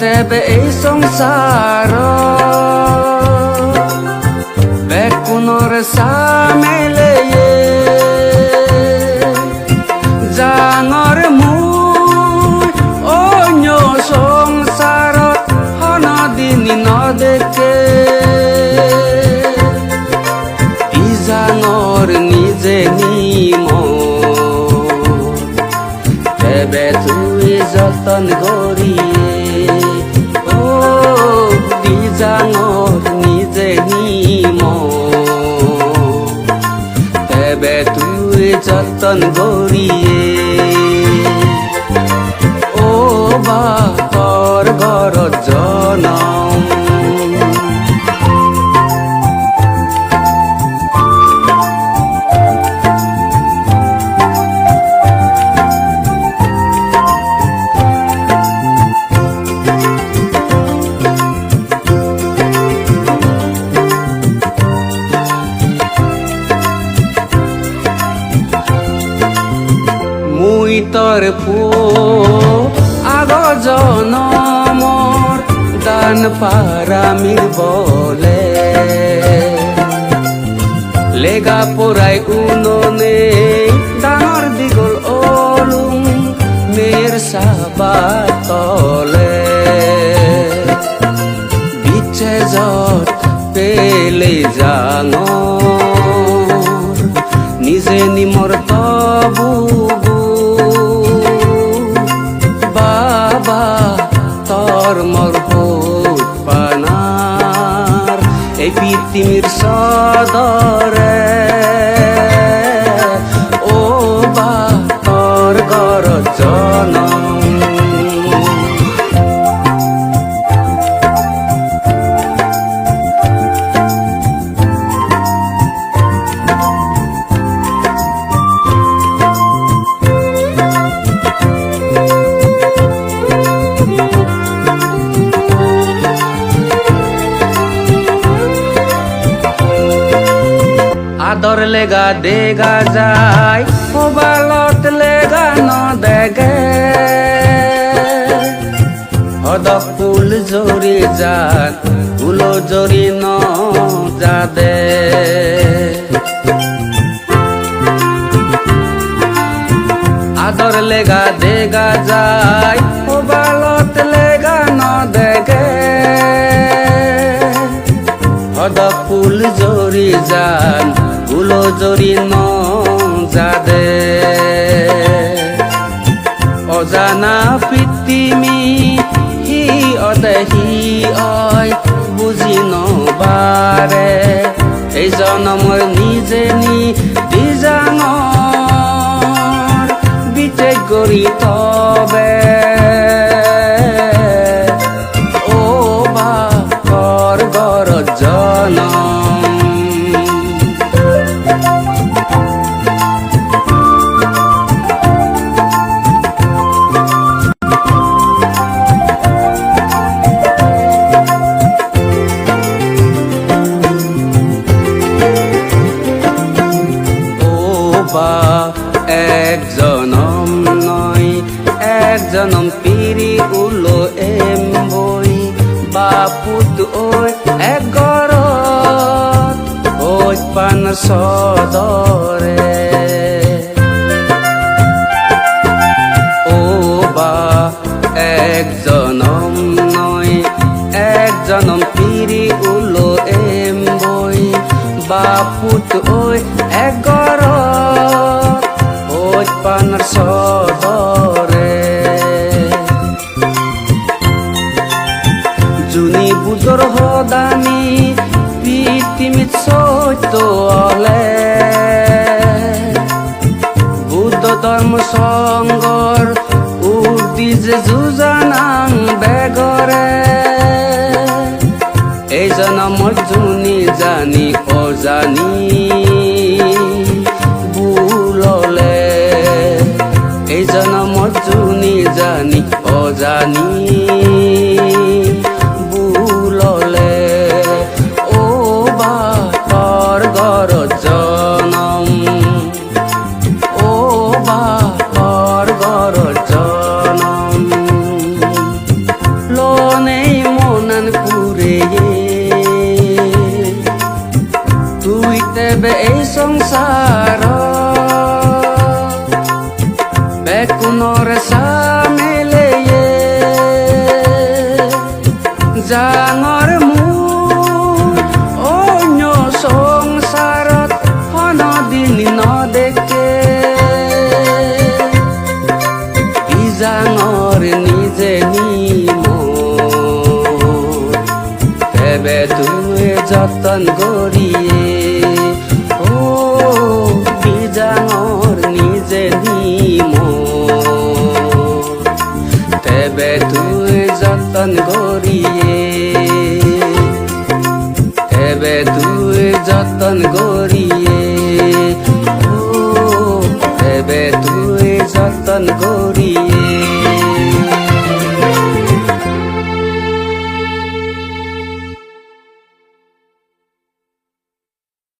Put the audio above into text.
Tebe ei সংসার বেকুনর সামেলে জাঙর মুই অন্য সংসার হনদিনী নদেকে জাঙর নিজে নিম তেবে তুই যতন করিয়ে জাঙর নিজে নিম তেবে তুই যতন করিয়ে ও বা তোর ঘর জনম তোর আগ জনমর দান পারামির বলে লেগা পোড়াই উননে ডাঙর দিগল অলুম মেয়ের সাবা তলে বিচ্ছে যত পেলে জাঙ নিজে নিমর তবু মর পানার এই পৃথিবীর সদরে ও বা তোর ঘর জনম আদর লেগা দেগা যায় মোবাইলত লেগা ন দেখে হদ ফুল জরি যান ফুলো জরি ন যাদে আদর লেগা দেগা যায় মোবাইলত লেগা ন দেখে হদ ফুল জরি যান ফুলো জরি ন যাদে অজানা পৃথিবী হি অদেহি অয় বুঝি নবারে এই জনমৰ নিজে নি দিজাঙৰ বিতে গৰি তবে ও বা ঘর ঘর জনম এক জনম নয় এক জনম পিরি উলো এম বই বাপুত ওই এক গরত ওই পান সদরে ও বা এক জনম নয় এক জনম পিরি উলো এম বই বাপুত ওই এক গরত পান চদৰে যোনি বুজৰ সদানি পৃথিৱীত সত্য অলে বুদ্ধ ধৰ্ম সংগৰ উৰ্দি যে যুজানাং বেগৰে এই জনমত যোনি জানি অজানি ভুললে এই জনমত যোনি জানি অজানি ভুললে ও বাপৰ ঘৰত জনম ও বাপৰ ঘৰত জনম লনেই মনন পুৰে তুই তেবে এই সংসাৰ বেকুনৰ চামেলে জাঙৰ মোৰ অন্য সংসাৰত সনদিন নদেখে জাঙৰ নিজে নিম তেবে তুই যতন কৰি